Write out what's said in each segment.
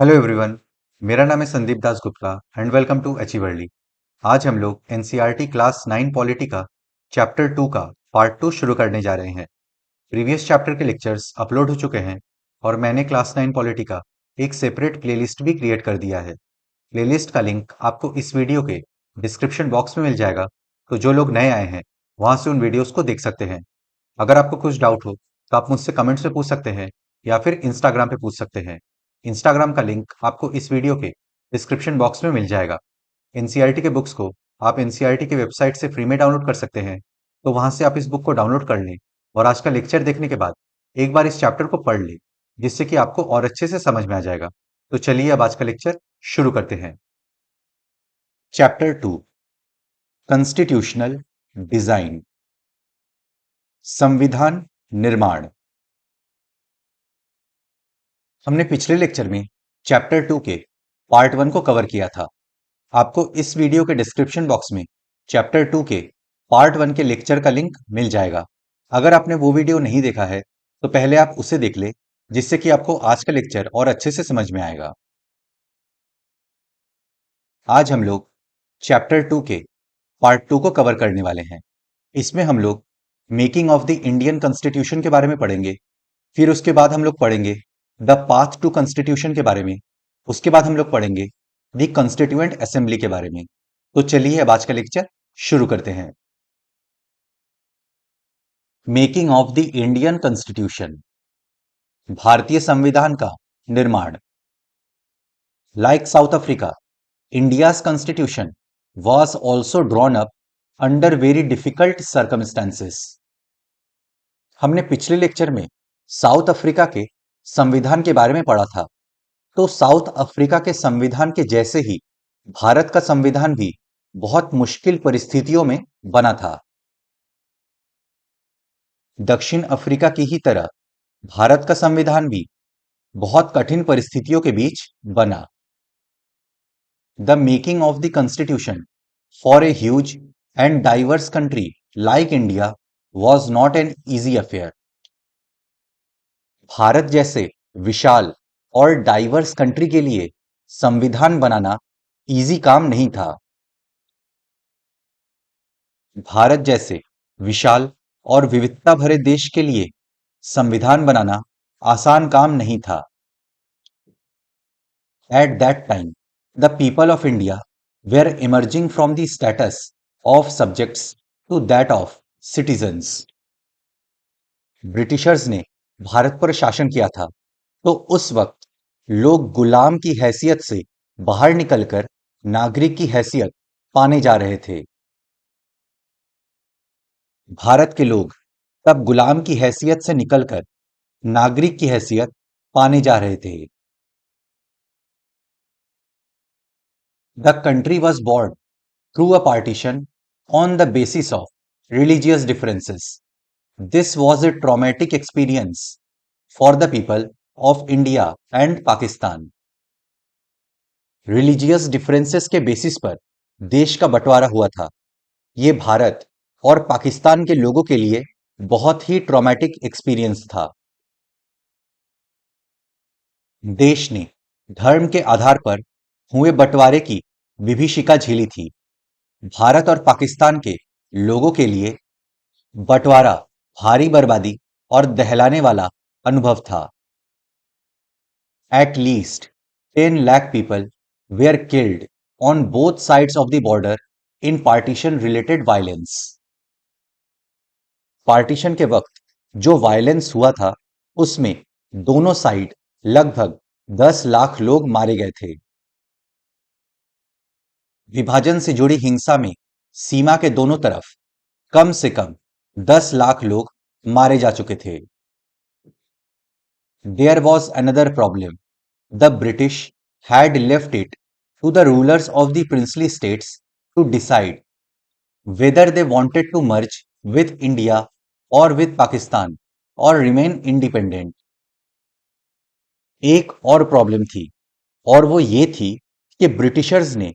Hello everyone. मेरा नाम है Sandeep Das Gupta and welcome to अचीवर्ली। आज हम लोग एनसीईआरटी क्लास 9 पॉलिटी का चैप्टर 2 का पार्ट 2 शुरू करने जा रहे हैं। प्रीवियस चैप्टर के लेक्चर्स अपलोड हो चुके हैं और मैंने क्लास 9 पॉलिटी का एक सेपरेट प्लेलिस्ट भी क्रिएट कर दिया है। प्लेलिस्ट का लिंक आपको इस वीडियो के डिस्क्रिप्शन बॉक्स में मिल जाएगा, तो जो लोग नए आए हैं वहां से उन वीडियोस को देख सकते हैं। अगर आपको कुछ डाउट हो तो आप मुझसे कमेंट्स में पूछ सकते हैं या फिर इंस्टाग्राम पे पूछ सकते हैं। इंस्टाग्राम का लिंक आपको इस वीडियो के डिस्क्रिप्शन बॉक्स में मिल जाएगा। एनसीईआरटी के बुक्स को आप एनसीईआरटी की वेबसाइट से फ्री में डाउनलोड कर सकते हैं, तो वहां से आप इस बुक को डाउनलोड कर लें और आज का लेक्चर देखने के बाद एक बार इस चैप्टर को पढ़ लें, जिससे कि आपको और अच्छे से समझ में आ जाएगा। तो चलिए अब आज का लेक्चर शुरू करते हैं। चैप्टर 2, कॉन्स्टिट्यूशनल डिजाइन, संविधान निर्माण। हमने पिछले लेक्चर में चैप्टर 2 के पार्ट 1 को कवर किया था। आपको इस वीडियो के डिस्क्रिप्शन बॉक्स में चैप्टर 2 के पार्ट 1 के लेक्चर का लिंक मिल जाएगा। अगर आपने वो वीडियो नहीं देखा है तो पहले आप उसे देख ले, जिससे कि आपको आज का लेक्चर और अच्छे से समझ में आएगा। आज हम लोग चैप्टर 2 के पार्ट 2 को कवर करने वाले हैं। इसमें हम लोग making of the Indian constitution के बारे में पढ़ेंगे। फिर उसके बाद हम लोग पढ़ेंगे द पाथ टू कॉन्स्टिट्यूशन के बारे में। उसके बाद हम लोग पढ़ेंगे द कॉन्स्टिट्यूएंट असेंबली के बारे में। तो चलिए अब आज का लेक्चर शुरू करते हैं। Making of the Indian constitution, भारतीय संविधान का निर्माण। Like south Africa, India's constitution was also drawn up under very difficult circumstances. हमने पिछले लेक्चर में साउथ अफ्रीका के संविधान के बारे में पढ़ा था। तो साउथ अफ्रीका के संविधान के जैसे ही भारत का संविधान भी बहुत मुश्किल परिस्थितियों में बना था। दक्षिण अफ्रीका की ही तरह भारत का संविधान भी बहुत कठिन परिस्थितियों के बीच बना। The making of the constitution for a huge and diverse country like India was not an easy affair. Bharat जैसे विशाल और डाइवर्स कंट्री के लिए संविधान बनाना इजी काम नहीं था। भारत जैसे विशाल और विविधता भरे देश के लिए संविधान बनाना आसान काम नहीं था। At that time the people of India were emerging from the status of subjects to that of citizens. Britishers ने भारत पर शासन किया था, तो उस वक्त लोग गुलाम की हैसियत से बाहर निकलकर नागरिक की हैसियत पाने जा रहे थे। भारत के लोग तब गुलाम की हैसियत से निकलकर नागरिक की हैसियत पाने जा रहे थे। The country was born through a partition on the basis of religious differences. This was a traumatic experience for the people of India and Pakistan. Religious differences के बेसिस पर देश का बंटवारा हुआ था। ये भारत और पाकिस्तान के लोगों के लिए बहुत ही ट्रॉमेटिक एक्सपीरियंस था। देश ने धर्म के आधार पर हुए बंटवारे की विभीषिका झेली थी। भारत और पाकिस्तान के लोगों के लिए बंटवारा भारी बर्बादी और दहलाने वाला अनुभव था। At least 10 lakh people were killed on both sides of the border in partition related violence. Partition के वक्त जो वायलेंस हुआ था उसमें दोनों साइड लगभग 10 लाख लोग मारे गए थे। विभाजन से जुड़ी हिंसा में सीमा के दोनों तरफ कम से कम 10 लाख लोग मारे जा चुके थे। There was another problem. The British had left it to the rulers of the princely states to decide whether they wanted to merge with India or with Pakistan or remain independent. एक और problem थी और वो ये थी कि Britishers ने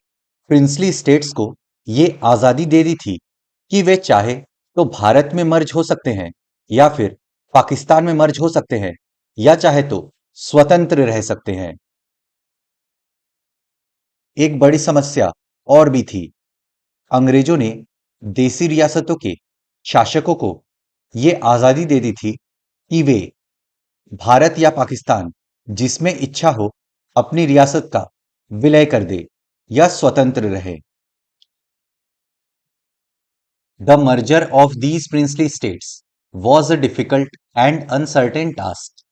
princely states को ये आजादी दे दी थी कि वे चाहे तो भारत में मर्ज हो सकते हैं या फिर पाकिस्तान में मर्ज हो सकते हैं या चाहे तो स्वतंत्र रह सकते हैं। एक बड़ी समस्या और भी थी। अंग्रेजों ने देसी रियासतों के शासकों को ये आजादी दे दी थी कि वे भारत या पाकिस्तान जिसमें इच्छा हो अपनी रियासत का विलय कर दे या स्वतंत्र रहे। The merger of these princely states was a difficult and uncertain task.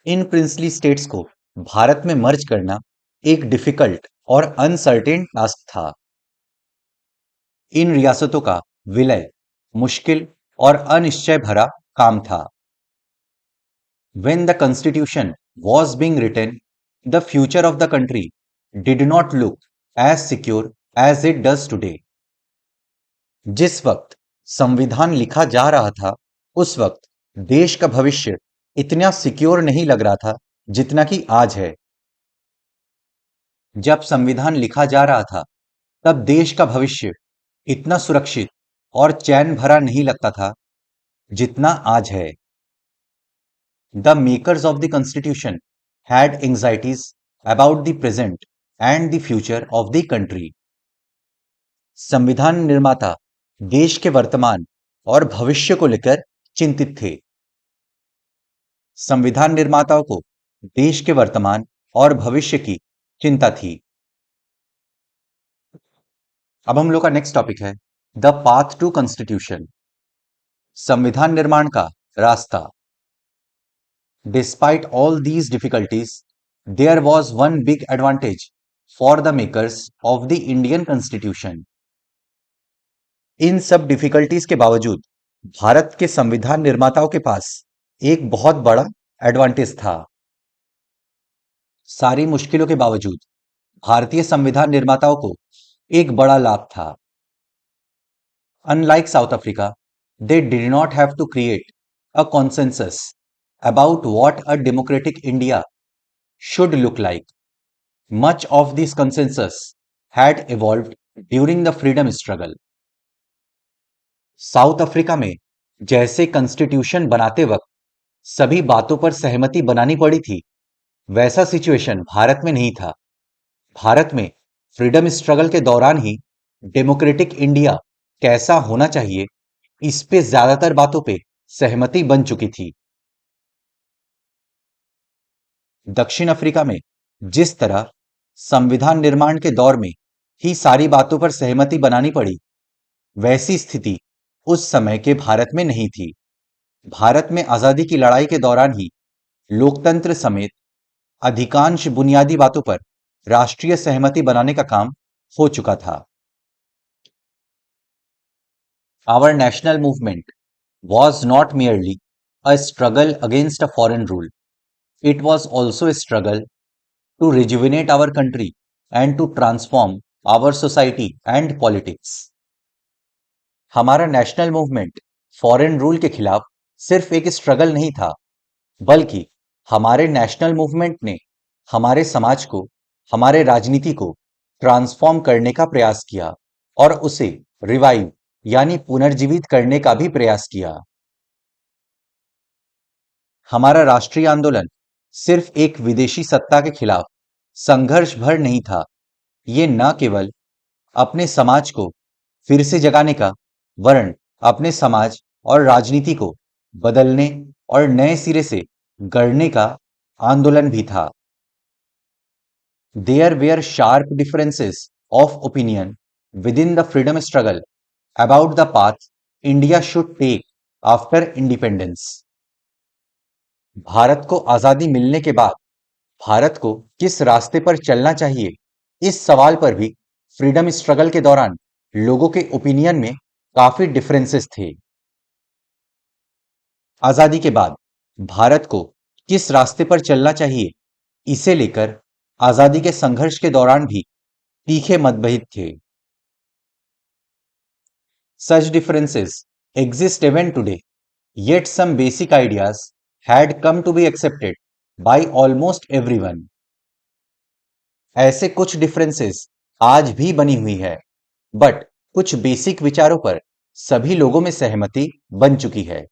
In princely states को भारत में मर्ज करना एक डिफिकल्ट और अनसर्टेन टास्क था। इन रियासतों का विलय मुश्किल और अनिश्चय भरा काम था। When the constitution was being written, the future of the country did not look as secure as it does today. जिस वक्त संविधान लिखा जा रहा था, उस वक्त देश का भविष्य इतना सिक्योर नहीं लग रहा था जितना कि आज है। जब संविधान लिखा जा रहा था, तब देश का भविष्य इतना सुरक्षित और चैन भरा नहीं लगता था जितना आज है। The makers of the Constitution had anxieties about the present and the future of the country. संविधान निर्माता देश के वर्तमान और भविष्य को लेकर चिंतित थे। संविधान निर्माताओं को देश के वर्तमान और भविष्य की चिंता थी। अब हम लोग का नेक्स्ट टॉपिक है द पाथ टू कॉन्स्टिट्यूशन। संविधान निर्माण का रास्ता। Despite all these difficulties, there was one big advantage for the makers of the Indian Constitution. इन सब डिफिकल्टीज के बावजूद भारत के संविधान निर्माताओं के पास एक बहुत बड़ा एडवांटेज था। सारी मुश्किलों के बावजूद भारतीय संविधान निर्माताओं को एक बड़ा लाभ था। Unlike South Africa, they did not have to create a consensus about what a democratic India should look like. Much of this consensus had evolved during the freedom struggle. South Africa में जैसे constitution बनाते वक्त सभी बातों पर सहमति बनानी पड़ी थी, वैसा सिचुएशन भारत में नहीं था। भारत में फ्रीडम स्ट्रगल के दौरान ही डेमोक्रेटिक इंडिया कैसा होना चाहिए, इस पे ज्यादातर बातों पे सहमति बन चुकी थी। दक्षिण अफ्रीका में जिस तरह संविधान निर्माण के दौर में ही सारी बातों पर सहमति बनानी पड़ी, वैसी स्थिति उस समय के भारत में नहीं थी। भारत में आजादी की लड़ाई के दौरान ही लोकतंत्र समेत अधिकांश बुनियादी बातों पर राष्ट्रीय सहमति बनाने का काम हो चुका था। Our national movement was not merely a struggle against a foreign rule. It was also a struggle to rejuvenate our country and to transform our society and politics. हमारा नेशनल मूवमेंट फॉरेन रूल के खिलाफ सिर्फ एक struggle नहीं था, बल्कि हमारे national movement ने हमारे समाज को, हमारे राजनीति को ट्रांसफॉर्म करने का प्रयास किया और उसे रिवाइव यानी पुनर्जीवित करने का भी प्रयास किया। हमारा राष्ट्रीय आंदोलन सिर्फ एक विदेशी सत्ता के खिलाफ संघर्ष भर नहीं था। ये न केवल अपने समाज को फिर से जगाने का, वरन अपने समाज और राजनीति को बदलने और नए सिरे से गढ़ने का आंदोलन भी था। There were sharp differences of opinion within the freedom struggle about the path India should take after independence. Bharat को आजादी मिलने के बाद भारत को किस रास्ते पर चलना चाहिए, इस सवाल पर भी फ्रीडम स्ट्रगल के दौरान लोगों के ओपिनियन में काफी डिफरेंसेस थे। आजादी के बाद भारत को किस रास्ते पर चलना चाहिए, इसे लेकर आजादी के संघर्ष के दौरान भी तीखे मतभेद थे। Such differences exist even today, yet some basic ideas had come to be accepted by almost everyone. ऐसे कुछ डिफरेंसेस आज भी बनी हुई है, बट कुछ बेसिक विचारों पर सभी लोगों में सहमति बन चुकी है।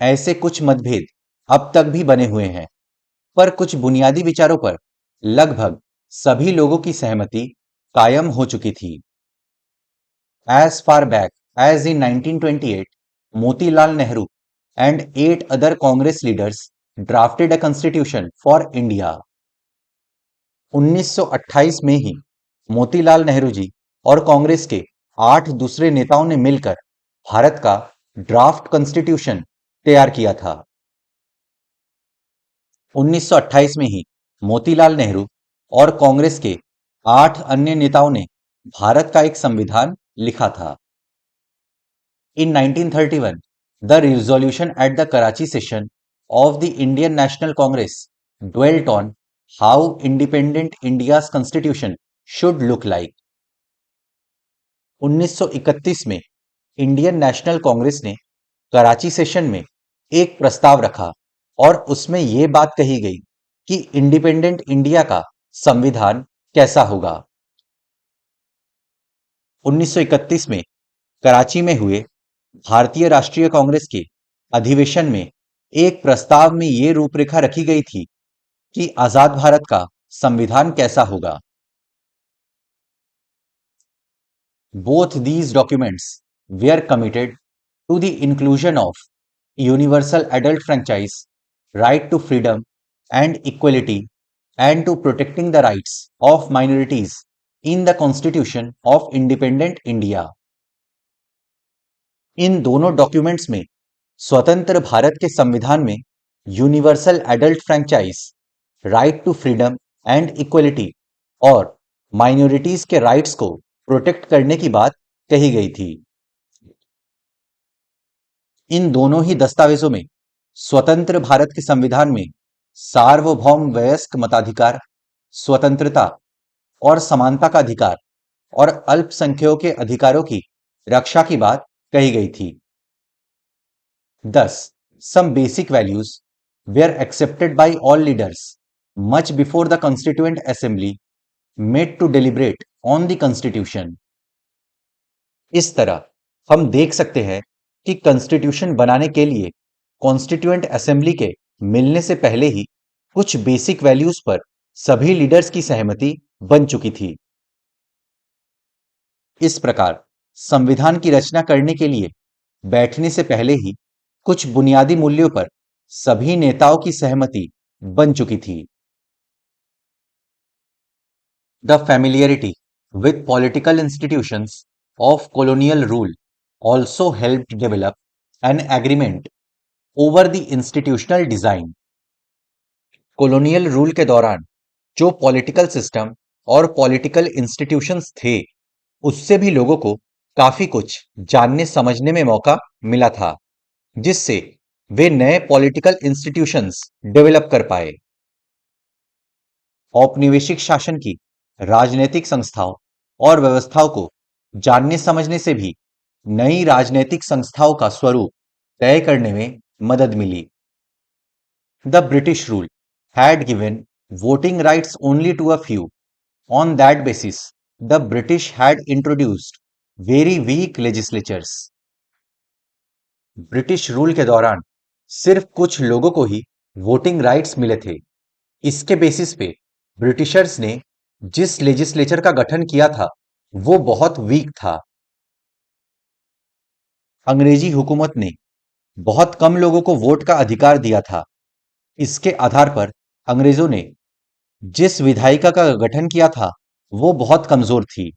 ऐसे कुछ मतभेद अब तक भी बने हुए हैं, पर कुछ बुनियादी विचारों पर लगभग सभी लोगों की सहमति कायम हो चुकी थी। As far back as in 1928, Motilal Nehru and 8 other Congress leaders drafted a constitution for India. 1928 में ही मोतीलाल नेहरू जी और कांग्रेस के 8 दूसरे नेताओं ने मिलकर भारत का ड्राफ्ट कॉन्स्टिट्यूशन तैयार किया था। 1928 में ही मोतीलाल नेहरू और कांग्रेस के 8 अन्य नेताओं ने भारत का एक संविधान लिखा था। In 1931, the resolution at the Karachi session of the Indian National Congress dwelt on how independent India's constitution should look like. 1931 में इंडियन नेशनल कांग्रेस ने कराची सेशन में एक प्रस्ताव रखा और उसमें यह बात कही गई कि इंडिपेंडेंट इंडिया का संविधान कैसा होगा। 1931 में कराची में हुए भारतीय राष्ट्रीय कांग्रेस के अधिवेशन में एक प्रस्ताव में यह रूपरेखा रखी गई थी कि आजाद भारत का संविधान कैसा होगा। Both these documents were committed to the inclusion of universal adult franchise, right to freedom and equality, and to protecting the rights of minorities in the Constitution of Independent India. इन दोनों डॉक्यूमेंट्स में स्वतंत्र भारत के संविधान में universal adult franchise, right to freedom and equality और minorities के rights को protect करने की बात कही गई थी। इन दोनों ही दस्तावेजों में स्वतंत्र भारत के संविधान में सार्वभौम वयस्क मताधिकार, स्वतंत्रता और समानता का अधिकार और अल्पसंख्यकों के अधिकारों की रक्षा की बात कही गई थी। Thus, some basic values were accepted by all leaders much before the Constituent Assembly met to deliberate on the Constitution. इस तरह हम देख सकते हैं कि कॉन्स्टिट्यूशन बनाने के लिए कॉन्स्टिट्यूएंट असेंबली के मिलने से पहले ही कुछ बेसिक वैल्यूज पर सभी लीडर्स की सहमति बन चुकी थी। इस प्रकार संविधान की रचना करने के लिए बैठने से पहले ही कुछ बुनियादी मूल्यों पर सभी नेताओं की सहमति बन चुकी थी। The familiarity with political institutions of colonial rule also helped develop an agreement over the institutional design. colonial rule के दौरान जो पॉलिटिकल सिस्टम और पॉलिटिकल इंस्टीट्यूशंस थे, उससे भी लोगों को काफी कुछ जानने समझने में मौका मिला था, जिससे वे नए पॉलिटिकल इंस्टीट्यूशंस डेवलप कर पाए। औपनिवेशिक शासन की राजनीतिक संस्थाओं और व्यवस्थाओं को जानने समझने से भी नई राजनीतिक संस्थाओं का स्वरूप तय करने में मदद मिली। The British rule had given voting rights only to a few. On that basis the British had introduced very weak legislatures. British rule के दौरान सिर्फ कुछ लोगों को ही वोटिंग राइट्स मिले थे। इसके बेसिस पे ब्रिटिशर्स ने जिस लेजिस्लेचर का गठन किया था वो बहुत वीक था। अंग्रेजी हुकूमत ने बहुत कम लोगों को वोट का अधिकार दिया था। इसके आधार पर अंग्रेजों ने जिस विधायिका का गठन किया था वो बहुत कमजोर थी।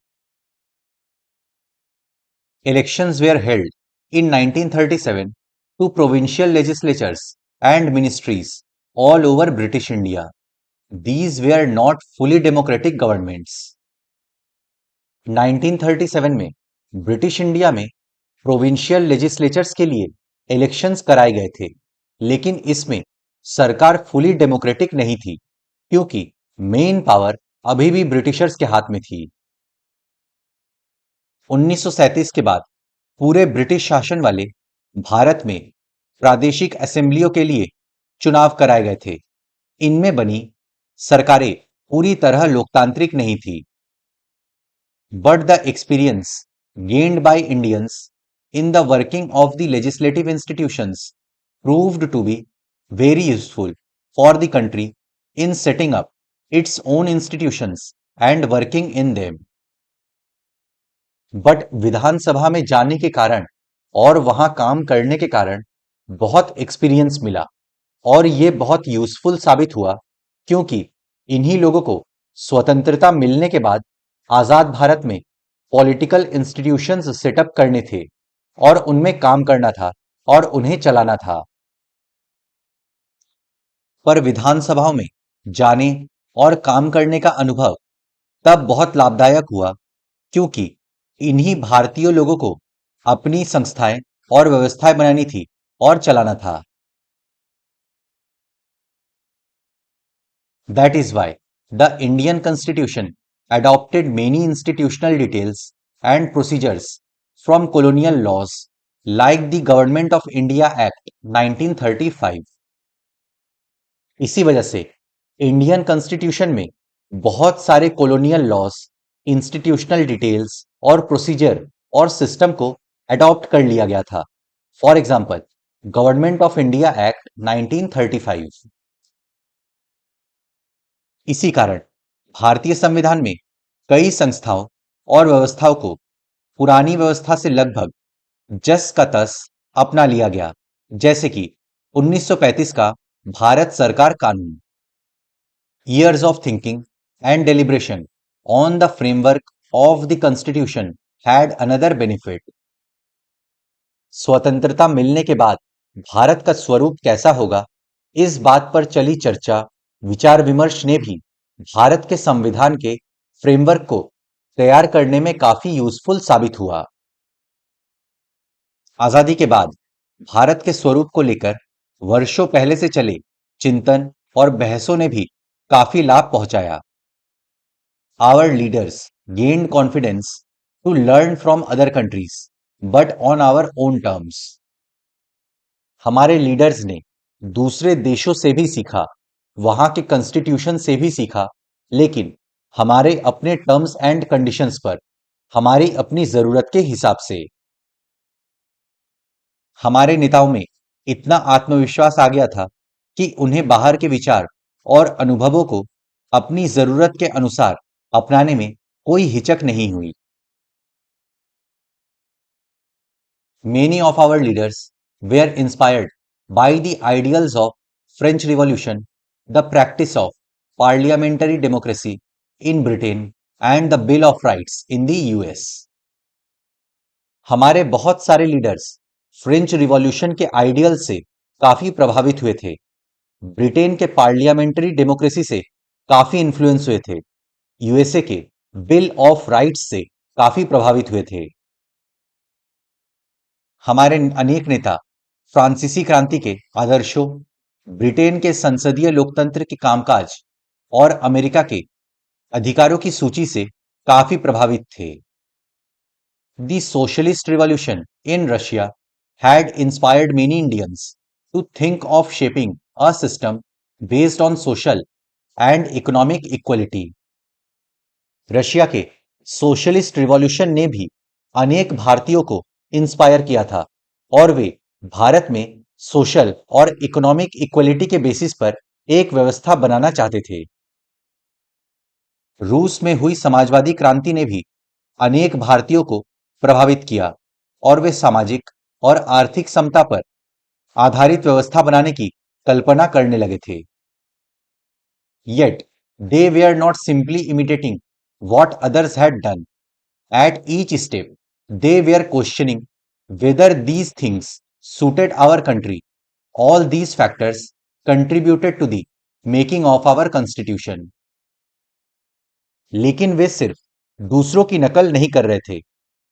Elections where held in 1937 to provincial legislatures and ministries all over British India. These were not fully democratic governments. 1937 में ब्रिटिश इंडिया में प्रोविंशियल लेजिस्लेचर्स के लिए इलेक्शंस कराए गए थे, लेकिन इसमें सरकार फुली डेमोक्रेटिक नहीं थी क्योंकि मेन पावर अभी भी ब्रिटिशर्स के हाथ में थी। 1937 के बाद पूरे ब्रिटिश शासन वाले भारत में प्रादेशिक असेंबलियों के लिए चुनाव कराए गए थे। इनमें बनी सरकारें पूरी तरह लोकतांत्रिक नहीं थी। But the experience gained by Indians in the working of the legislative institutions proved to be very useful for the country in setting up its own institutions and working in them. But विधानसभा में जाने के कारण और वहां काम करने के कारण बहुत एक्सपीरियंस मिला और ये बहुत यूजफुल साबित हुआ, क्योंकि इन्हीं लोगों को स्वतंत्रता मिलने के बाद आजाद भारत में पॉलिटिकल इंस्टीट्यूशंस सेटअप करने थे और उनमें काम करना था और उन्हें चलाना था। पर विधानसभाओं में जाने और काम करने का अनुभव तब बहुत लाभदायक हुआ, क्योंकि इन्हीं भारतीय लोगों को अपनी संस्थाएं और व्यवस्थाएं बनानी थी और चलाना था। That is why the Indian Constitution adopted many institutional details and procedures from colonial laws like the Government of India Act 1935. इसी वजह से इंडियन कॉन्स्टिट्यूशन में बहुत सारे कॉलोनियल लॉस, इंस्टीट्यूशनल डिटेल्स और प्रोसीजर और सिस्टम को अडॉप्ट कर लिया गया था। For example, government of India act 1935। इसी कारण भारतीय संविधान में कई संस्थाओं और व्यवस्थाओं को पुरानी व्यवस्था से लगभग जस का तस अपना लिया गया, जैसे कि 1935 का भारत सरकार कानून। Years of thinking and deliberation on the framework of the Constitution had another benefit. स्वतंत्रता मिलने के बाद भारत का स्वरूप कैसा होगा, इस बात पर चली चर्चा, विचार विमर्श ने भी भारत के संविधान के फ्रेमवर्क को तैयार करने में काफी यूजफुल साबित हुआ। आजादी के बाद भारत के स्वरूप को लेकर वर्षों पहले से चले चिंतन और बहसों ने भी काफी लाभ पहुंचाया। Our leaders gained confidence to learn from other countries, but on our own terms. हमारे लीडर्स ने दूसरे देशों से भी सीखा, वहां के कॉन्स्टिट्यूशन से भी सीखा, लेकिन हमारे अपने टर्म्स एंड कंडीशंस पर, हमारी अपनी जरूरत के हिसाब से। हमारे नेताओं में इतना आत्मविश्वास आ गया था कि उन्हें बाहर के विचार और अनुभवों को अपनी जरूरत के अनुसार अपनाने में कोई हिचक नहीं हुई। Many of our leaders were inspired by the ideals of French Revolution, the practice of parliamentary democracy in Britain, and the Bill of Rights in the US. हमारे बहुत सारे लीडर्स फ्रेंच रिवॉल्यूशन के आइडियल से काफी प्रभावित हुए थे, Britain के पार्लियामेंट्री डेमोक्रेसी से काफी इन्फ्लुएंस हुए थे, यूएसए के बिल ऑफ राइट्स से काफी प्रभावित हुए थे। हमारे अनेक नेता फ्रांसीसी क्रांति के आदर्शों, ब्रिटेन के संसदीय लोकतंत्र के कामकाज और अमेरिका के अधिकारों की सूची से काफी प्रभावित थे। The socialist revolution in Russia had inspired many Indians to think of shaping a system based on social and economic equality. Russia के सोशलिस्ट रिवॉल्यूशन ने भी अनेक भारतीयों को इंस्पायर किया था और वे भारत में सोशल और इकोनॉमिक इक्वलिटी के बेसिस पर एक व्यवस्था बनाना चाहते थे। रूस में हुई समाजवादी क्रांति ने भी अनेक भारतीयों को प्रभावित किया और वे सामाजिक और आर्थिक समता पर आधारित व्यवस्था बनाने की कल्पना करने लगे थे। Yet they were not simply imitating what others had done. At each step, they were questioning whether these things suited our country. All these factors contributed to the making of our constitution. लेकिन वे सिर्फ दूसरों की नकल नहीं कर रहे थे,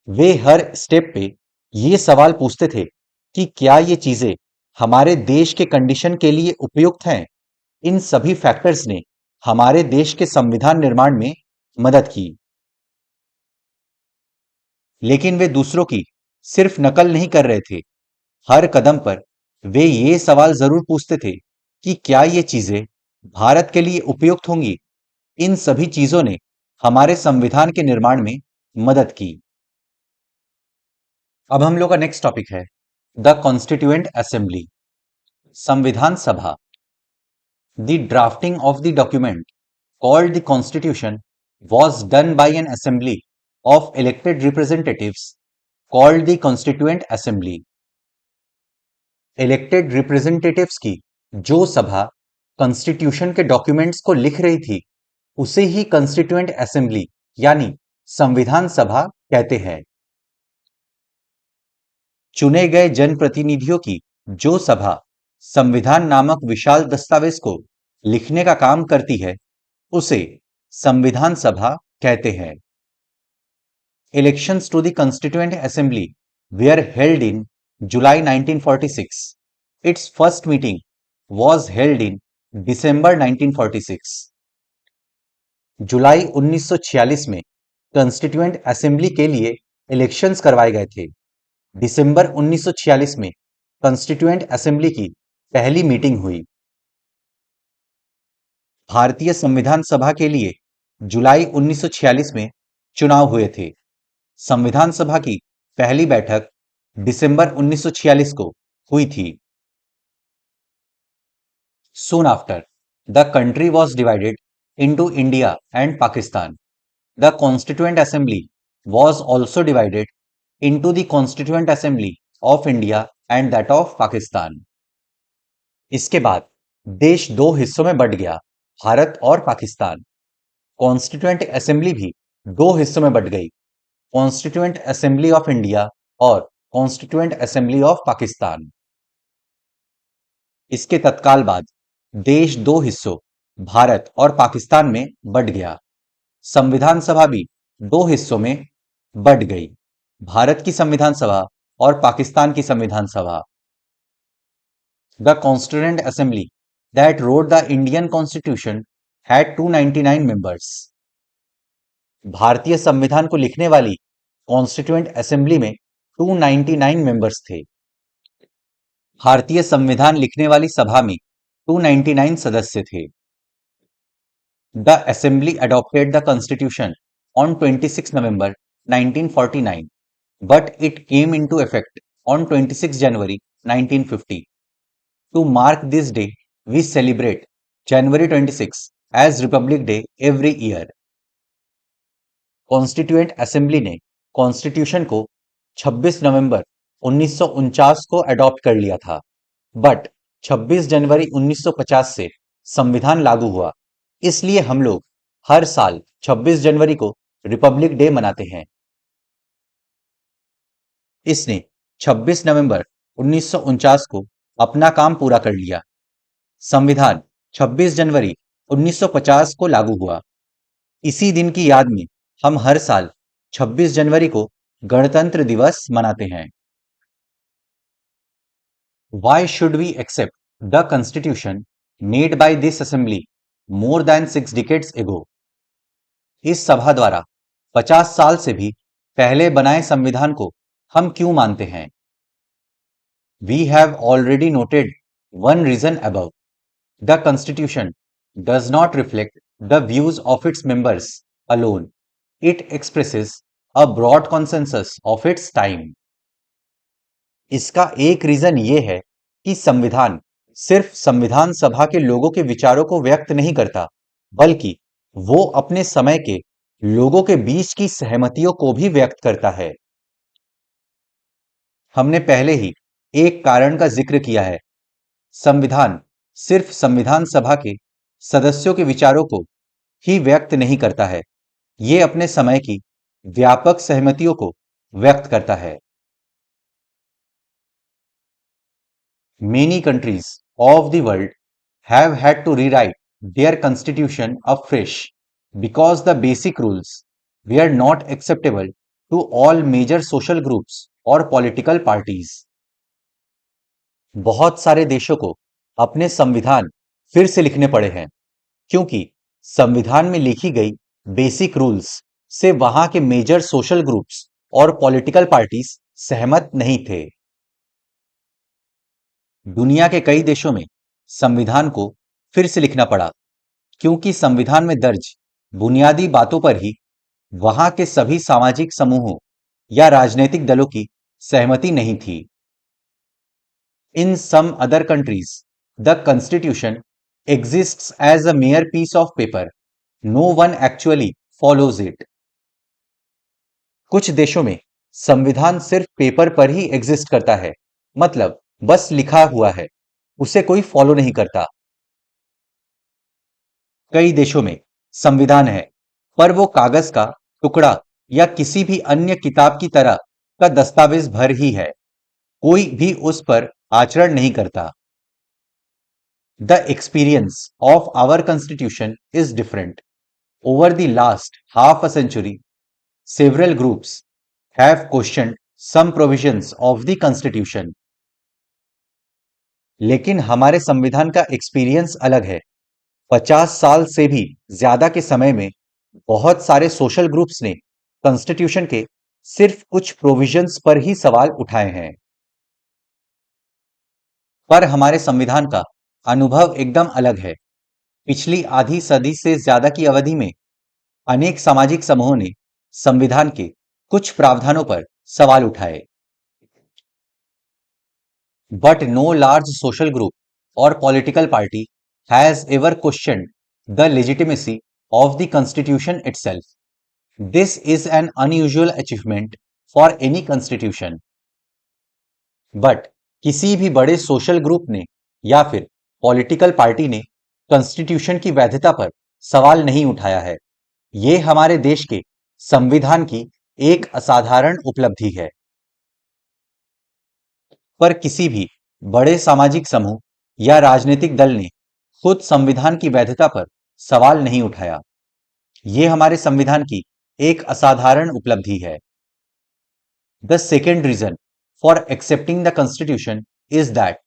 वे हर step पे ये सवाल पूछते थे कि क्या ये चीजें हमारे देश के कंडीशन के लिए उपयुक्त हैं। इन सभी फैक्टर्स ने हमारे देश के संविधान निर्माण में मदद की। लेकिन वे दूसरों की सिर्फ नकल नहीं कर रहे थे, हर कदम पर वे ये सवाल जरूर पूछते थे कि क्या ये चीजें भारत के लिए उपयुक्त होंगी। इन सभी चीजों ने हमारे संविधान के निर्माण में मदद की। अब हम लोग का नेक्स्ट टॉपिक है द कॉन्स्टिट्यूएंट असेंबली, संविधान सभा। The drafting of the document called the Constitution was done by an assembly of elected representatives called the Constituent Assembly. Elected representatives की जो सभा कॉन्स्टिट्यूशन के डॉक्यूमेंट्स को लिख रही थी उसे ही कॉन्स्टिट्यूएंट असेंबली यानी संविधान सभा कहते हैं। चुने गए जनप्रतिनिधियों की जो सभा संविधान नामक विशाल दस्तावेज को लिखने का काम करती है उसे संविधान सभा कहते हैं। Elections to the constituent assembly were held in July 1946. Its first meeting was held in December 1946. जुलाई 1946 में कॉन्स्टिट्यूएंट असेंबली के लिए इलेक्शंस करवाए गए थे। दिसंबर 1946 में कॉन्स्टिट्यूएंट असेंबली की पहली मीटिंग हुई। भारतीय संविधान सभा के लिए जुलाई 1946 में चुनाव हुए थे। संविधान सभा की पहली बैठक दिसंबर 1946 को हुई थी। Soon after, the country was divided into India and Pakistan. The Constituent Assembly was also divided into the Constituent Assembly of India and that of Pakistan. इसके बाद देश दो हिस्सों में बंट गया, भारत और पाकिस्तान। कॉन्स्टिट्यूएंट असेंबली भी दो हिस्सों में बंट गई, कॉन्स्टिट्यूएंट असेंबली ऑफ इंडिया और कॉन्स्टिट्यूएंट असेंबली ऑफ पाकिस्तान। इसके तत्काल बाद देश दो हिस्सों भारत और पाकिस्तान में बंट गया। संविधान सभा भी दो हिस्सों में बंट गई, भारत की संविधान सभा और पाकिस्तान की संविधान सभा। The constituent assembly that wrote the Indian constitution had 299 members. भारतीय संविधान को लिखने वाली कॉन्स्टिट्यूएंट असेंबली में 299 मेंबर्स थे। भारतीय संविधान लिखने वाली सभा में 299 सदस्य थे। The assembly adopted the constitution on 26 November 1949 but it came into effect on 26 January 1950। To mark this day we celebrate January 26 as Republic Day every year. Constituent assembly ने कॉन्स्टिट्यूशन को 26 नवंबर 1949 को अडॉप्ट कर लिया था, but 26 January 1950 से संविधान लागू हुआ, इसलिए हम लोग हर साल 26 जनवरी को रिपब्लिक डे मनाते हैं। इसने 26 नवंबर 1949 को अपना काम पूरा कर लिया। संविधान 26 जनवरी 1950 को लागू हुआ। इसी दिन की याद में हम हर साल 26 जनवरी को गणतंत्र दिवस मनाते हैं। Why should we accept the constitution made by this assembly more than 6 decades ago? इस सभा द्वारा 50 साल से भी पहले बनाए संविधान को हम क्यों मानते हैं? We have already noted one reason above. The constitution does not reflect the views of its members alone. It expresses a broad consensus of its time. इसका एक रीजन ये है कि संविधान सिर्फ संविधान सभा के लोगों के विचारों को व्यक्त नहीं करता, बल्कि वो अपने समय के लोगों के बीच की सहमतियों को भी व्यक्त करता है। हमने पहले ही एक कारण का जिक्र किया है। संविधान सिर्फ संविधान सभा के सदस्यों के विचारों को ही व्यक्त नहीं करता है, ये अपने समय की व्यापक सहमतियों को व्यक्त करता है। Many countries of the world have had to rewrite their constitution afresh because the basic rules were not acceptable to all major social groups or political parties. बहुत सारे देशों को अपने संविधान फिर से लिखने पड़े हैं क्योंकि संविधान में लिखी गई बेसिक रूल्स से वहां के मेजर सोशल ग्रुप्स और पॉलिटिकल पार्टीज सहमत नहीं थे। दुनिया के कई देशों में संविधान को फिर से लिखना पड़ा क्योंकि संविधान में दर्ज बुनियादी बातों पर ही वहां के सभी सामाजिक समूहों या राजनीतिक दलों की सहमति नहीं थी। In some other countries the constitution exists as a mere piece of paper no one actually follows it. कुछ देशों में संविधान सिर्फ पेपर पर ही एग्जिस्ट करता है, मतलब बस लिखा हुआ है, उसे कोई फॉलो नहीं करता। कई देशों में संविधान है, पर वो कागज का टुकड़ा या किसी भी अन्य किताब की तरह का दस्तावेज भर ही है, कोई भी उस पर आचरण नहीं करता। The experience of our constitution is different. Over the last half a century, several groups have questioned some provisions of the constitution. लेकिन हमारे संविधान का एक्सपीरियंस अलग है। 50 साल से भी ज्यादा के समय में बहुत सारे सोशल ग्रुप्स ने कॉन्स्टिट्यूशन के सिर्फ कुछ प्रोविजंस पर ही सवाल उठाए हैं। पर हमारे संविधान का अनुभव एकदम अलग है। पिछली आधी सदी से ज्यादा की अवधि में अनेक सामाजिक समूहों ने संविधान के कुछ प्रावधानों पर सवाल उठाए। But no large social group और political party has ever questioned the legitimacy of the constitution itself. This is an unusual achievement for any constitution. But किसी भी बड़े सोशल ग्रुप ने या फिर पॉलिटिकल पार्टी ने कॉन्स्टिट्यूशन की वैधता पर सवाल नहीं उठाया है। ये हमारे देश के संविधान की एक असाधारण उपलब्धि है। पर किसी भी बड़े सामाजिक समूह या राजनीतिक दल ने खुद संविधान की वैधता पर सवाल नहीं उठाया। ये हमारे संविधान की एक असाधारण उपलब्धि है। The second reason for accepting the constitution is that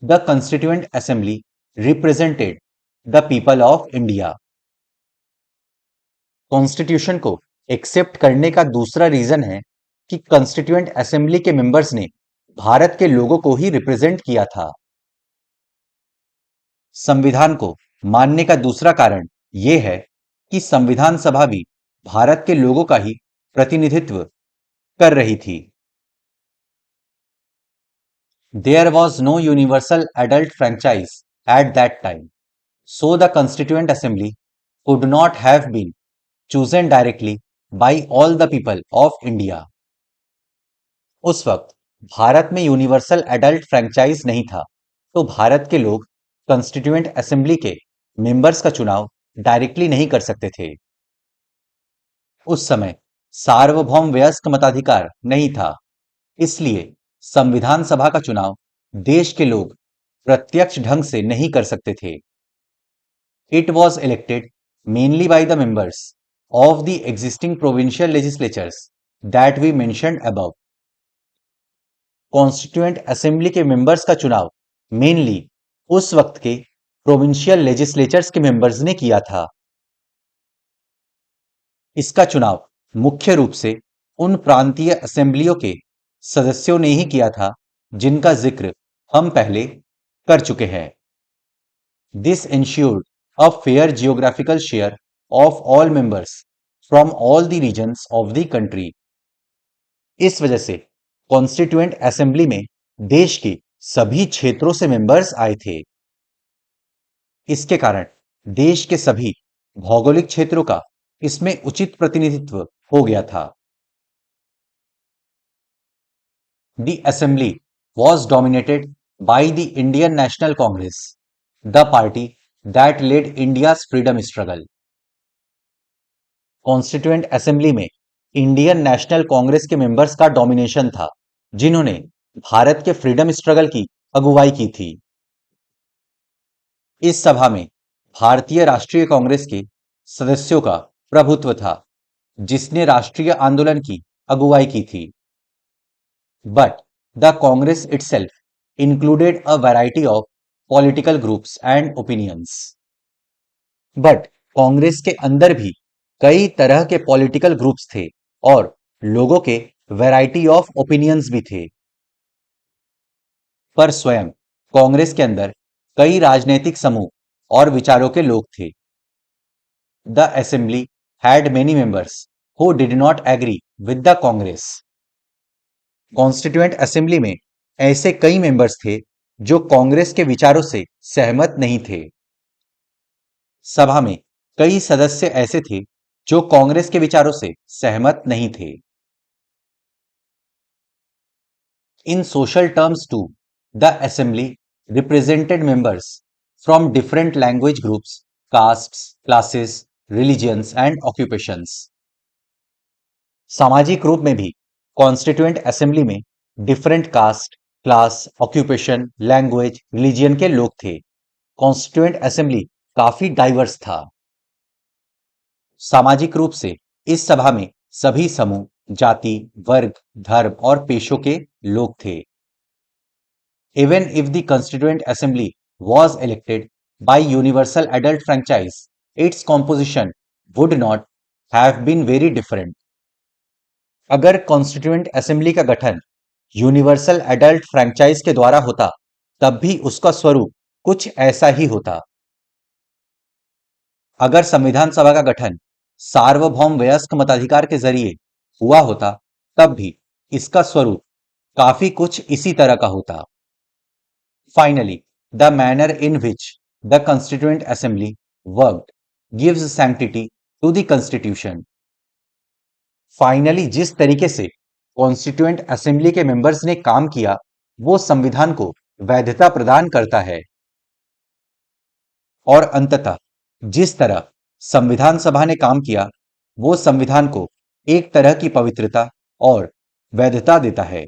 the constituent assembly represented the people of India. Constitution को एक्सेप्ट करने का दूसरा रीजन है कि कॉन्स्टिट्यूएंट असेंबली के मेंबर्स ने भारत के लोगों को ही रिप्रेजेंट किया था। संविधान को मानने का दूसरा कारण यह है कि संविधान सभा भी भारत के लोगों का ही प्रतिनिधित्व कर रही थी। There was no universal adult franchise at that time, so the constituent assembly could not have been chosen directly by all the people of India. उस वक्त भारत में यूनिवर्सल एडल्ट फ्रेंचाइज नहीं था, तो भारत के लोग कॉन्स्टिट्यूएंट असेंबली के मेंबर्स का चुनाव डायरेक्टली नहीं कर सकते थे। उस समय सार्वभौम वयस्क मताधिकार नहीं था, इसलिए संविधान सभा का चुनाव देश के लोग प्रत्यक्ष ढंग से नहीं कर सकते थे। It was elected mainly by the members of the existing provincial legislatures that we mentioned above. Constituent assembly के मेंबर्स का चुनाव मेनली उस वक्त के प्रोविंशियल लेजिस्लेचर्स के मेंबर्स ने किया था। इसका चुनाव मुख्य रूप से उन प्रांतीय असेंबलियों के सदस्यों ने ही किया था जिनका जिक्र हम पहले कर चुके हैं। This ensured a fair geographical share of all members from all the regions of the country. इस वजह से कॉन्स्टिट्यूएंट असेंबली में देश के सभी क्षेत्रों से मेंबर्स आए थे। इसके कारण देश के सभी भौगोलिक क्षेत्रों का इसमें उचित प्रतिनिधित्व हो गया था। The assembly was dominated by the Indian National Congress, the party that led India's freedom struggle. Constituent assembly में इंडियन नेशनल कांग्रेस के मेंबर्स का डोमिनेशन था, जिन्होंने भारत के फ्रीडम स्ट्रगल की अगुवाई की थी। इस सभा में भारतीय राष्ट्रीय कांग्रेस के सदस्यों का प्रभुत्व था, जिसने राष्ट्रीय आंदोलन की अगुवाई की थी। But the Congress itself included a variety of political groups and opinions. But Congress के अंदर भी कई तरह के पॉलिटिकल ग्रुप्स थे और लोगों के वैरायटी ऑफ ओपिनियंस भी थे। पर स्वयं कांग्रेस के अंदर कई राजनीतिक समूह और विचारों के लोग थे। The assembly had many members who did not agree with the Congress. Constituent assembly में ऐसे कई मेंबर्स थे जो कांग्रेस के विचारों से सहमत नहीं थे। सभा में कई सदस्य ऐसे थे जो कांग्रेस के विचारों से सहमत नहीं थे। In social terms too, the assembly represented members from different language groups, castes, classes, religions and occupations. सामाजिक रूप में भी कॉन्स्टिट्यूएंट असेंबली में different caste, class, occupation, language, religion के लोग थे। कॉन्स्टिट्यूएंट असेंबली काफी डाइवर्स था। सामाजिक रूप से इस सभा में सभी समूह, जाति, वर्ग, धर्म और पेशों के लोग थे। Even if the Constituent Assembly was elected by universal adult franchise, its composition would not have been very different. अगर कॉन्स्टिट्यूएंट असेंबली का गठन यूनिवर्सल एडल्ट फ्रैंचाइज के द्वारा होता, तब भी उसका स्वरूप कुछ ऐसा ही होता। अगर संविधान सभा का गठन सार्वभौम वयस्क मताधिकार के जरिए हुआ होता, तब भी इसका स्वरूप काफी कुछ इसी तरह का होता। Finally, the manner in which the Constituent Assembly worked gives sanctity to the Constitution. Finally जिस तरीके से कॉन्स्टिट्यूएंट असेंबली के मेंबर्स ने काम किया, वो संविधान को वैधता प्रदान करता है। और अंततः जिस तरह संविधान सभा ने काम किया, वो संविधान को एक तरह की पवित्रता और वैधता देता है।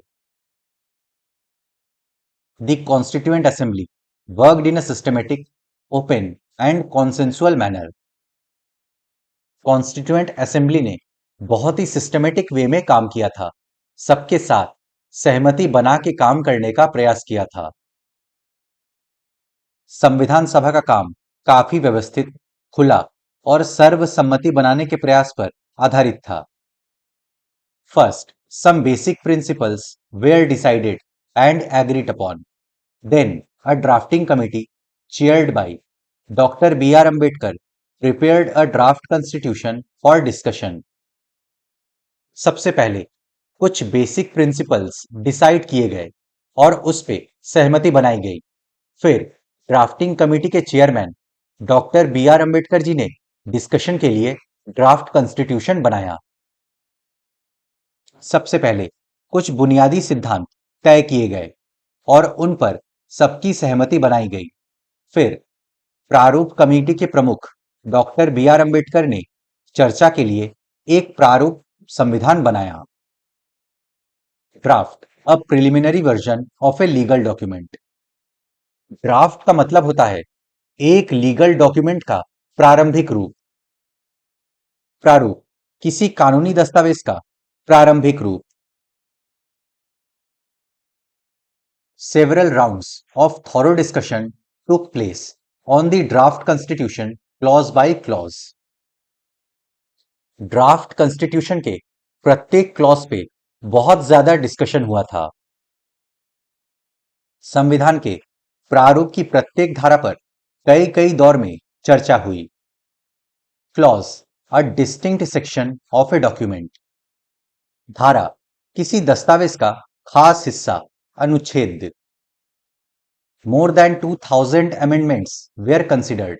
The Constituent Assembly worked in a systematic, open and consensual manner. Constituent assembly ने बहुत ही सिस्टमेटिक वे में काम किया था, सबके साथ सहमति बना के काम करने का प्रयास किया था। संविधान सभा का काम काफी व्यवस्थित, खुला और सर्वसम्मति बनाने के प्रयास पर आधारित था। First, some basic principles were decided and agreed upon. Then, a drafting committee chaired by Dr. B.R. Ambedkar prepared a draft constitution for discussion. सबसे पहले कुछ बेसिक प्रिंसिपल्स डिसाइड किए गए और उस पे सहमति बनाई गई। फिर ड्राफ्टिंग कमेटी के chairman doctor B R Ambedkar ji ने डिस्कशन के लिए ड्राफ्ट कॉन्स्टिट्यूशन बनाया। सबसे पहले कुछ बुनियादी सिद्धांत तय किए गए और उन पर सबकी सहमति बनाई गई। फिर प्रारूप कमेटी के प्रमुख डॉक्टर बी आर अम्बेडकर ने चर्चा के लिए एक प्रारूप संविधान बनाया। Draft, a preliminary version of a legal document. Draft का मतलब होता है एक लीगल डॉक्यूमेंट का प्रारंभिक रूप। प्रारूप, किसी कानूनी दस्तावेज का प्रारंभिक रूप। Several rounds of thorough discussion took place on the draft constitution clause by clause. Draft constitution के प्रत्येक क्लॉज पे बहुत ज्यादा डिस्कशन हुआ था। संविधान के प्रारूप की प्रत्येक धारा पर कई कई दौर में चर्चा हुई। Clause, a distinct section of a document. धारा, किसी दस्तावेज का खास हिस्सा, अनुच्छेद। More than 2000 amendments were considered.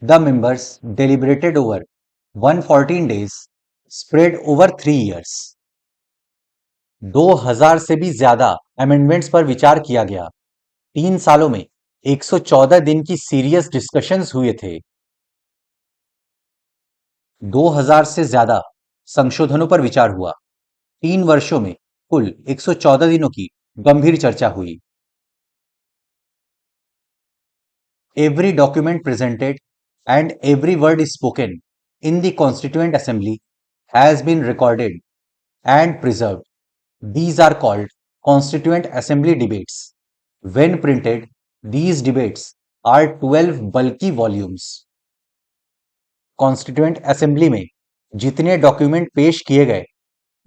The members deliberated over 114 days, spread over 3 years. 2000 से भी ज्यादा अमेंडमेंट्स पर विचार किया गया। 3 सालों में 114 दिन की सीरियस डिस्कशंस हुए थे। 2000 से ज्यादा संशोधनों पर विचार हुआ। 3 वर्षों में कुल 114 दिनों की गंभीर चर्चा हुई। Every document presented and every word spoken in the Constituent Assembly has been recorded and preserved. These are called Constituent Assembly debates. When printed, these debates are 12 bulky volumes. Constituent Assembly में जितने document पेश किए गए,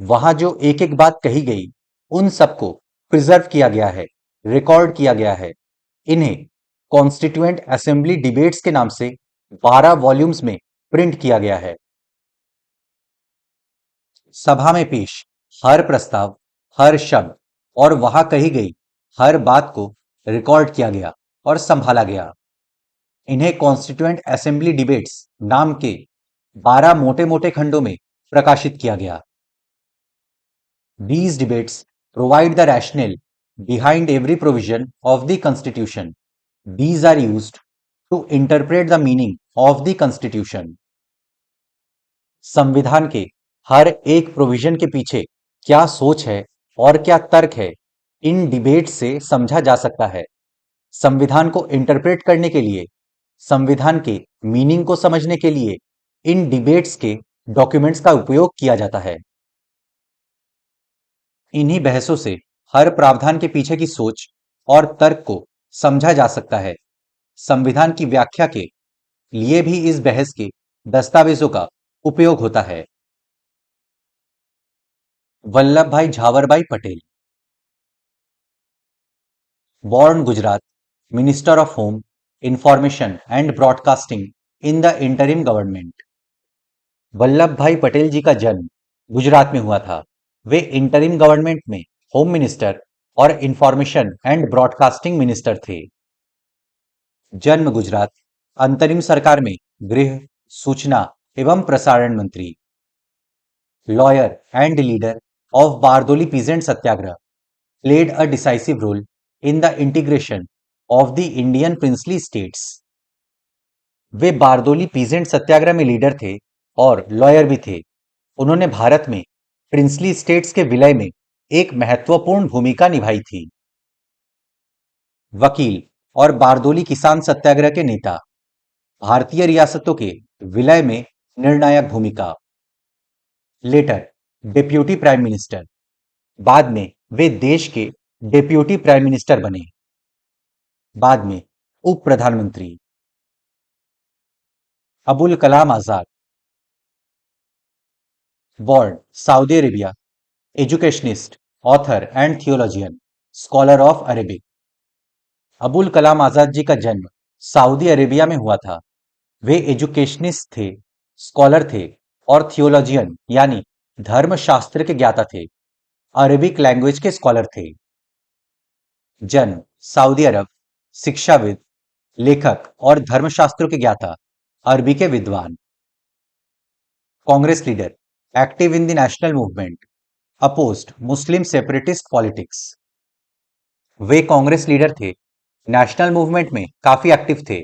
वहां जो एक एक बात कही गई, उन सबको प्रिजर्व किया गया है, रिकॉर्ड किया गया है। इन्हें कॉन्स्टिट्यूएंट असेंबली डिबेट्स के नाम से 12 वॉल्यूम्स में प्रिंट किया गया है। सभा में पेश हर प्रस्ताव, हर शब्द और वहां कही गई हर बात को रिकॉर्ड किया गया और संभाला गया। इन्हें कॉन्स्टिट्यूएंट असेंबली डिबेट्स नाम के 12 मोटे मोटे खंडों में प्रकाशित किया गया। These debates provide the rationale behind every provision of the Constitution. These are used to interpret the meaning of the Constitution. संविधान के हर एक प्रोविजन के पीछे क्या सोच है और क्या तर्क है, इन डिबेट से समझा जा सकता है। संविधान को इंटरप्रेट करने के लिए, संविधान के मीनिंग को समझने के लिए इन डिबेट्स के डॉक्यूमेंट्स का उपयोग किया जाता है। इन्हीं बहसों से हर प्रावधान के पीछे की सोच और तर्क को समझा जा सकता है। संविधान की व्याख्या के लिए भी इस बहस के दस्तावेजों का उपयोग होता है। वल्लभ भाई झावरभाई Patel, born Gujarat, Minister of Home, Information and Broadcasting in the interim government. Vallabh भाई पटेल जी का जन्म गुजरात में हुआ था। वे इंटरिम गवर्नमेंट में होम मिनिस्टर और इंफॉर्मेशन एंड ब्रॉडकास्टिंग मिनिस्टर थे। जन्म गुजरात, अंतरिम सरकार में गृह, सूचना एवं प्रसारण मंत्री। Lawyer and leader of Bardoli peasant Satyagraha, played a decisive role in the integration of the Indian princely states. वे बारदोली पीजेंट सत्याग्रह में लीडर थे और लॉयर भी थे। उन्होंने भारत में प्रिंसली स्टेट्स के विलय में एक महत्वपूर्ण भूमिका निभाई थी। वकील और बारदोली किसान सत्याग्रह के नेता, भारतीय रियासतों के विलय में निर्णायक भूमिका। लेटर डिप्यूटी प्राइम मिनिस्टर, बाद में वे देश के डिप्यूटी प्राइम मिनिस्टर बने। बाद में उप प्रधानमंत्री। Abul Kalam Azad, born Saudi Arabia, educationist, author and theologian, scholar of Arabic. Abul Kalam Azad ji का जन्म सऊदी अरेबिया में हुआ था। वे एजुकेशनिस्ट थे, स्कॉलर थे और थियोलॉजियन यानी धर्मशास्त्र के ज्ञाता थे। अरेबिक लैंग्वेज के स्कॉलर थे। जन्म सऊदी अरब, शिक्षाविद, लेखक और धर्मशास्त्रों के ज्ञाता, अरबी के विद्वान। Congress leader, active in the national movement, opposed Muslim separatist politics. Way Congress leader थे, नेशनल मूवमेंट में काफी एक्टिव थे,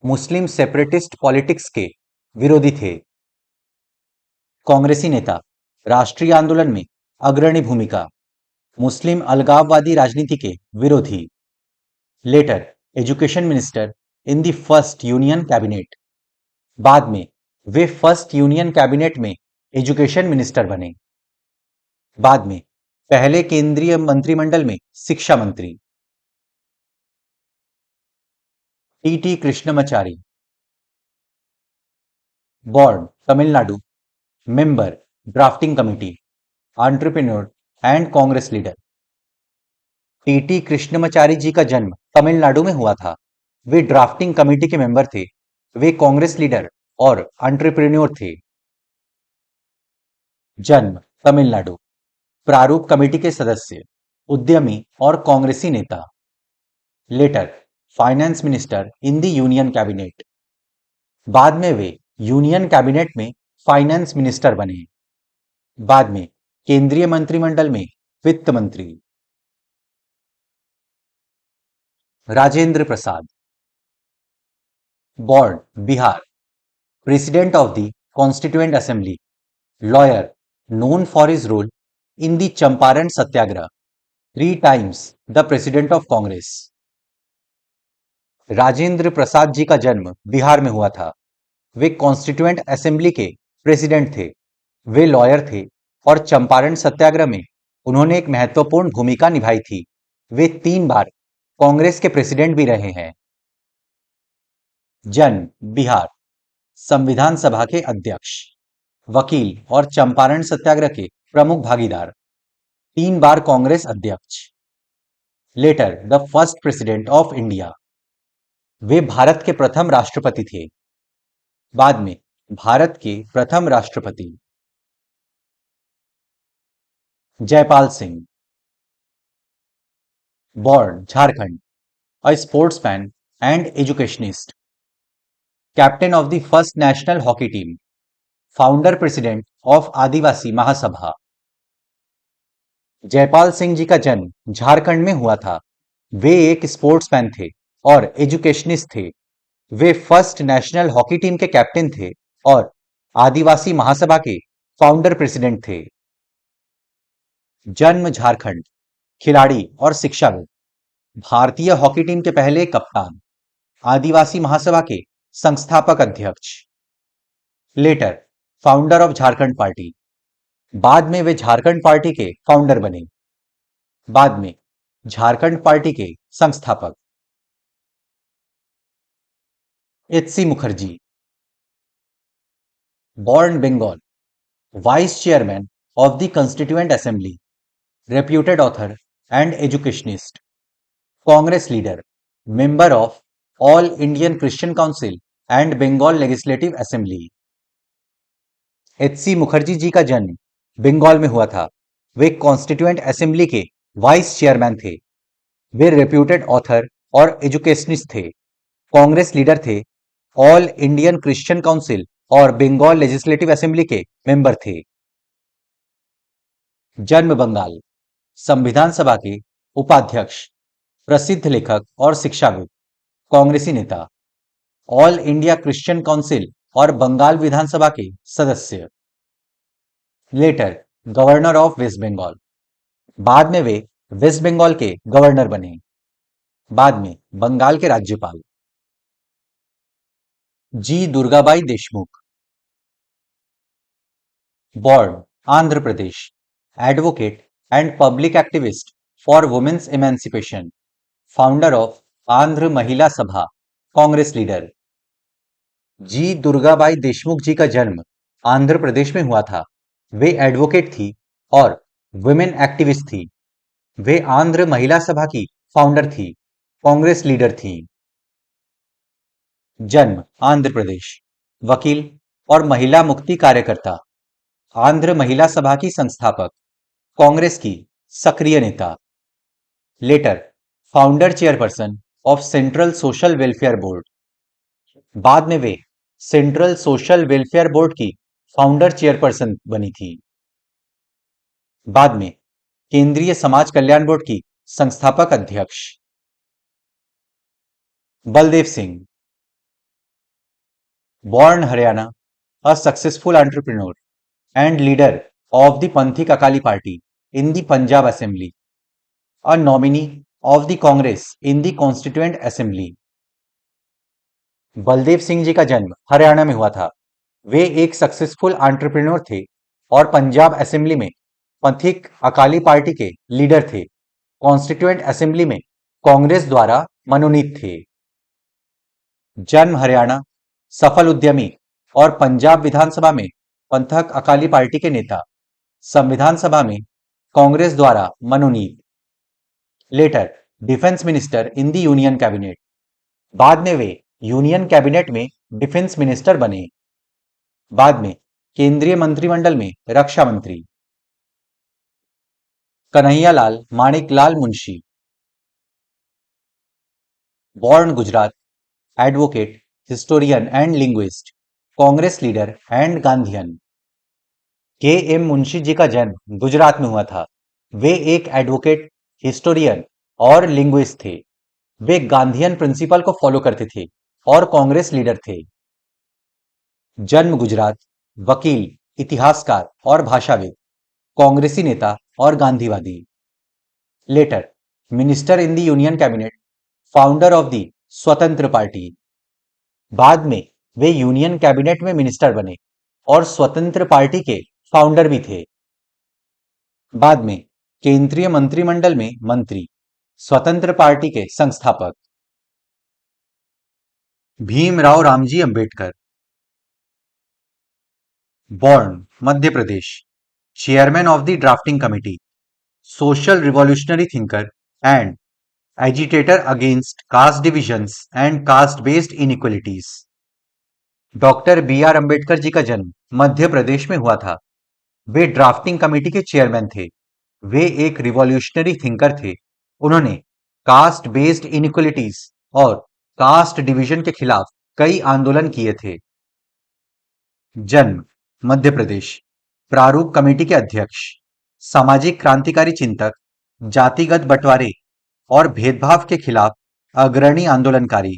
मुस्लिम सेपरेटिस्ट पॉलिटिक्स के विरोधी थे। कांग्रेसी नेता, राष्ट्रीय आंदोलन में अग्रणी भूमिका, मुस्लिम अलगाववादी राजनीति के विरोधी। Later education minister in the first union cabinet, बाद में वे फर्स्ट यूनियन कैबिनेट में एजुकेशन मिनिस्टर बने। बाद में पहले केंद्रीय मंत्रिमंडल में शिक्षा मंत्री। T Krishnamachari, born Tamil Nadu, member drafting committee, entrepreneur and Congress leader. T Krishnamachari ji का जन्म तमिलनाडु में हुआ था। वे ड्राफ्टिंग कमेटी के मेंबर थे। वे कांग्रेस लीडर और एंटरप्रेन्योर थे। जन्म तमिलनाडु, प्रारूप कमेटी के सदस्य, उद्यमी और कांग्रेसी नेता। Later finance minister in the union cabinet, बाद में वे यूनियन कैबिनेट में फाइनेंस मिनिस्टर बने। बाद में केंद्रीय मंत्रिमंडल में वित्त मंत्री। Rajendra Prasad, born Bihar, president of the constituent assembly, lawyer known for his role in the Champaran Satyagraha, 3 times the president of Congress. Rajendra Prasad ji का जन्म बिहार में हुआ था। वे कॉन्स्टिट्यूएंट असेंबली के प्रेसिडेंट थे। वे लॉयर थे और चंपारण सत्याग्रह में उन्होंने एक महत्वपूर्ण भूमिका निभाई थी। वे 3 बार कांग्रेस के प्रेसिडेंट भी रहे हैं। जन्म बिहार, संविधान सभा के अध्यक्ष, वकील और चंपारण सत्याग्रह के प्रमुख भागीदार, 3 बार कांग्रेस अध्यक्ष। Later the first president of India, वे भारत के प्रथम राष्ट्रपति थे। बाद में भारत के प्रथम राष्ट्रपति। Jaipal Singh, born Jharkhand, a sportsman and educationist, captain of the first national hockey team, founder president of Adivasi Mahasabha. Jaipal Singh ji का जन्म झारखंड में हुआ था। वे एक स्पोर्ट्समैन थे और एजुकेशनिस्ट थे। वे फर्स्ट नेशनल हॉकी टीम के कैप्टन थे और आदिवासी महासभा के फाउंडर प्रेसिडेंट थे। जन्म झारखंड, खिलाड़ी और शिक्षाविद, भारतीय हॉकी टीम के पहले कप्तान, आदिवासी महासभा के संस्थापक अध्यक्ष। Later founder of Jharkhand Party, बाद में वे झारखंड पार्टी के फाउंडर बने। बाद में झारखंड पार्टी के संस्थापक। एच.सी. Mukherjee, born Bengal, Vice Chairman of the Constituent Assembly, reputed author and educationist, Congress leader, member of All Indian Christian Council and Bengal Legislative Assembly। एच.सी. Mukherjee ji का जन्म बंगाल में हुआ था। वे कॉन्स्टिट्यूएंट असेंबली के वाइस चेयरमैन थे। वे रेप्यूटेड ऑथर और एजुकेशनिस्ट थे। कांग्रेस लीडर थे। ऑल इंडियन क्रिश्चियन काउंसिल और बंगाल लेजिस्लेटिव असेंबली के मेंबर थे। जन्म बंगाल, संविधान सभा के उपाध्यक्ष, प्रसिद्ध लेखक और शिक्षाविद, कांग्रेसी नेता, ऑल इंडिया क्रिश्चियन काउंसिल और बंगाल विधानसभा के सदस्य। Later governor of West Bengal, बाद में वे वेस्ट बंगाल के गवर्नर बने। बाद में बंगाल के राज्यपाल। G Durgabai Deshmukh, born Andhra Pradesh, advocate and public activist for women's emancipation, founder of Andhra Mahila Sabha, Congress leader. G Durgabai Deshmukh ji का जन्म आंध्र प्रदेश में हुआ था। वे एडवोकेट थी और वुमेन एक्टिविस्ट थी। वे आंध्र महिला सभा की फाउंडर थी, कांग्रेस लीडर थी। जन्म आंध्र प्रदेश, वकील और महिला मुक्ति कार्यकर्ता, आंध्र महिला सभा की संस्थापक, कांग्रेस की सक्रिय नेता। Later founder chairperson of central social welfare board, बाद में वे सेंट्रल सोशल वेलफेयर बोर्ड की फाउंडर चेयरपर्सन बनी थी। बाद में केंद्रीय समाज कल्याण बोर्ड की संस्थापक अध्यक्ष। Baldev Singh, born Haryana, a successful entrepreneur and leader of the Panthik Akali Party in the Punjab Assembly, a nominee of the Congress in the Constituent Assembly। Baldev Singh ji का जन्म हरियाणा में हुआ था। वे एक सक्सेसफुल एंटरप्रेन्योर थे और पंजाब असेंबली में पंथिक अकाली पार्टी के लीडर थे। कॉन्स्टिट्यूएंट असेंबली में कांग्रेस द्वारा मनोनीत थे। जन्म हरियाणा, सफल उद्यमी और पंजाब विधानसभा में पंथक अकाली पार्टी के नेता, संविधान सभा में कांग्रेस द्वारा मनोनीत। Later defence minister in the union cabinet, बाद में वे यूनियन कैबिनेट में डिफेंस मिनिस्टर बने। बाद में केंद्रीय मंत्रिमंडल में रक्षा मंत्री। Kanhaiyalal Maneklal Munshi, born Gujarat, advocate, historian and linguist, Congress leader and Gandhian. K M Munshi ji का जन्म गुजरात में हुआ था। वे एक एडवोकेट, हिस्टोरियन और लिंग्विस्ट थे। वे गांधीयन प्रिंसिपल को फॉलो करते थे और कांग्रेस लीडर थे। जन्म गुजरात, वकील, इतिहासकार और भाषाविद, कांग्रेसी नेता और गांधीवादी। Later minister in the union cabinet, founder of the Swatantra Party, बाद में वे यूनियन कैबिनेट में मिनिस्टर बने और स्वतंत्र पार्टी के फाउंडर भी थे। बाद में केंद्रीय मंत्रिमंडल में मंत्री, स्वतंत्र पार्टी के संस्थापक। Bhimrao Ramji Ambedkar, born Madhya Pradesh, chairman of the drafting committee, social revolutionary thinker and agitator against caste divisions and caste based inequalities. Doctor B R Ambedkar ji का जन्म मध्य प्रदेश में हुआ था। वे ड्राफ्टिंग कमेटी के चेयरमैन थे। वे एक रिवॉल्यूशनरी थिंकर थे। उन्होंने कास्ट बेस्ड इनइक्वलिटीज और कास्ट डिवीजन के खिलाफ कई आंदोलन किए थे। जन्म मध्य प्रदेश, प्रारूप कमेटी के अध्यक्ष, सामाजिक क्रांतिकारी चिंतक, जातिगत बंटवारे और भेदभाव के खिलाफ अग्रणी आंदोलनकारी।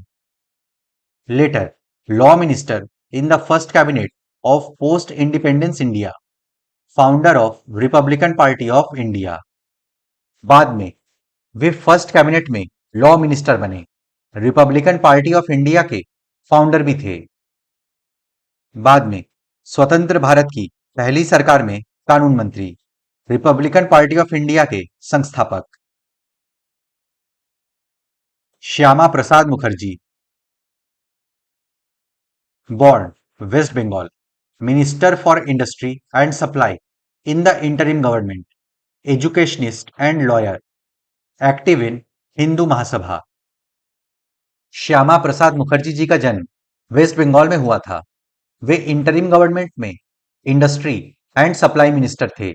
Later law minister in the first cabinet of post independence India, founder of Republican party of India. बाद में वे फर्स्ट कैबिनेट में लॉ मिनिस्टर बने, रिपब्लिकन पार्टी ऑफ इंडिया के फाउंडर भी थे। बाद में स्वतंत्र भारत की पहली सरकार में कानून मंत्री, रिपब्लिकन पार्टी ऑफ इंडिया के संस्थापक। Shyama Prasad Mukherjee, born West Bengal, Minister for Industry and Supply in the interim government, educationist and lawyer, active in Hindu Mahasabha. Shyama Prasad Mukherjee ji का जन्म वेस्ट बंगाल में हुआ था। वे इंटरिम गवर्नमेंट में इंडस्ट्री एंड सप्लाई मिनिस्टर थे।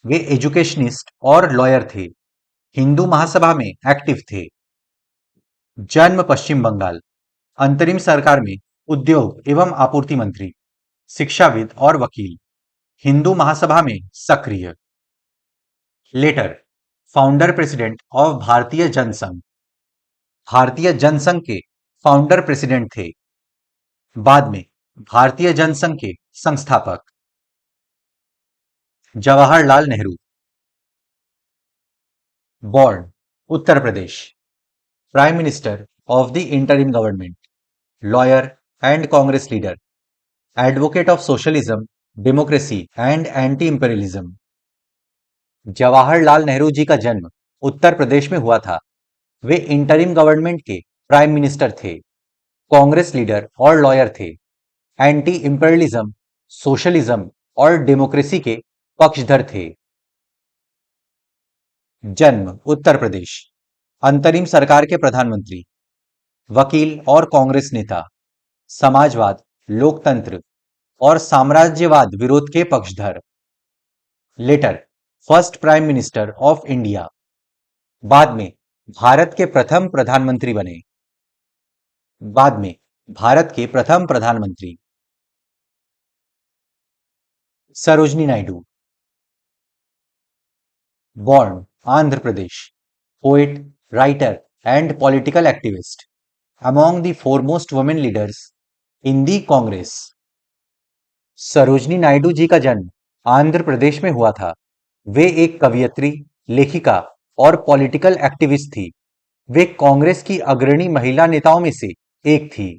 वे एजुकेशनिस्ट और लॉयर थे। हिंदू महासभा में एक्टिव थे। जन्म पश्चिम बंगाल, अंतरिम सरकार में उद्योग एवं आपूर्ति मंत्री, शिक्षाविद और वकील, हिंदू महासभा में सक्रिय। लेटर फाउंडर प्रेसिडेंट ऑफ भारतीय जनसंघ, भारतीय जनसंघ के फाउंडर प्रेसिडेंट थे। बाद में भारतीय जनसंघ के संस्थापक। Jawaharlal Nehru, born Uttar Pradesh, prime minister of the interim government, lawyer and Congress leader, advocate of socialism, democracy and anti imperialism. Jawaharlal Nehru ji का जन्म उत्तर प्रदेश में हुआ था। वे इंटरिम गवर्नमेंट के प्राइम मिनिस्टर थे, कांग्रेस लीडर और लॉयर थे। एंटी इंपेरियलिज्म, सोशलिज्म और डेमोक्रेसी के पक्षधर थे। जन्म उत्तर प्रदेश, अंतरिम सरकार के प्रधानमंत्री, वकील और कांग्रेस नेता, समाजवाद, लोकतंत्र और साम्राज्यवाद विरोध के पक्षधर। Later first prime minister of India, बाद में भारत के प्रथम प्रधानमंत्री बने। बाद में भारत के प्रथम प्रधानमंत्री। Sarojini Naidu, born Andhra Pradesh, poet, writer and political activist, among the foremost women leaders in the Congress। Sarojini Naidu ji का जन्म आंध्र प्रदेश में हुआ था। वे एक कवयित्री, लेखिका और पॉलिटिकल एक्टिविस्ट थी। वे कांग्रेस की अग्रणी महिला नेताओं में से एक थी।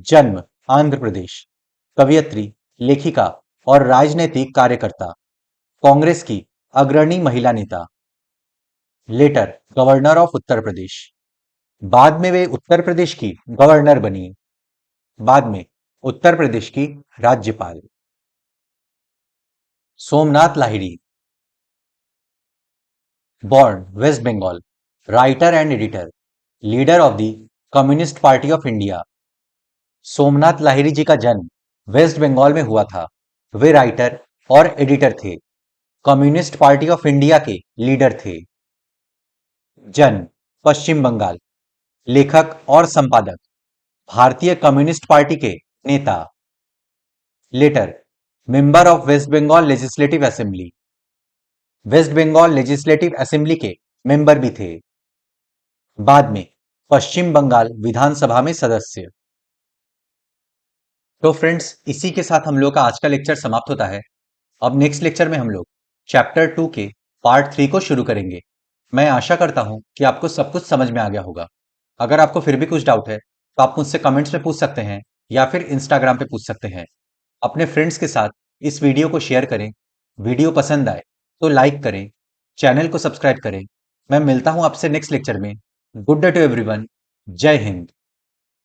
जन्म आंध्र प्रदेश, कवयित्री, लेखिका और राजनैतिक कार्यकर्ता, कांग्रेस की अग्रणी महिला नेता। Letter governor of Uttar Pradesh, बाद में वे उत्तर प्रदेश की गवर्नर बनी। बाद में उत्तर प्रदेश की राज्यपाल। Somnath Lahiri, born West Bengal, writer and editor, leader of the Communist Party of India. Somnath Lahiri ji का जन्म वेस्ट बंगाल में हुआ था। वे राइटर और एडिटर थे। कम्युनिस्ट पार्टी ऑफ इंडिया के लीडर थे। जन्म पश्चिम बंगाल, लेखक और संपादक, भारतीय कम्युनिस्ट पार्टी के नेता। Later member of West Bengal legislative assembly, West Bengal legislative assembly के मेंबर भी थे। बाद में पश्चिम बंगाल विधानसभा में सदस्य। तो फ्रेंड्स, इसी के साथ हम लोग का आज का लेक्चर समाप्त होता है। अब नेक्स्ट लेक्चर में हम लोग चैप्टर 2 के पार्ट 3 को शुरू करेंगे। मैं आशा करता हूं कि आपको सब कुछ समझ में आ गया होगा। अगर आपको फिर भी कुछ डाउट है तो आप मुझसे कमेंट्स में पूछ सकते हैं या फिर इंस्टाग्राम पे पूछ सकते हैं। अपने फ्रेंड्स के साथ इस वीडियो को शेयर करें। वीडियो पसंद आए तो लाइक करें, चैनल को सब्सक्राइब करें। मैं मिलता हूं आपसे नेक्स्ट लेक्चर में। Good day to everyone. जय हिंद।